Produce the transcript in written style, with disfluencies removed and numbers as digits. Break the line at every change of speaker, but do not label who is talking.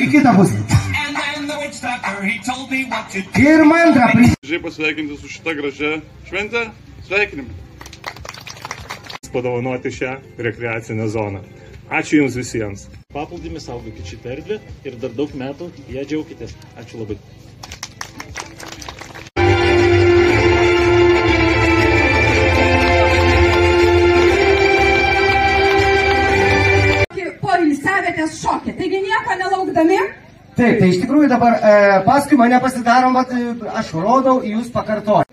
į kitą pusę. Ir mantrą
Žiai pasveikinti su šita gražia šventė. Sveikinimai.
Padovanoti šią rekreacinę zoną. Ačiū Jums visiems.
Paplūdimį saugokit šitą erdvę ir dar daug metų ją džiaukitės. Ačiū labai.
Poilsiavietės šokį, taigi nieko nelaukdami.
Taip, tai iš tikrųjų dabar paskui mane pasidarom, aš rodau, jūs pakartojate.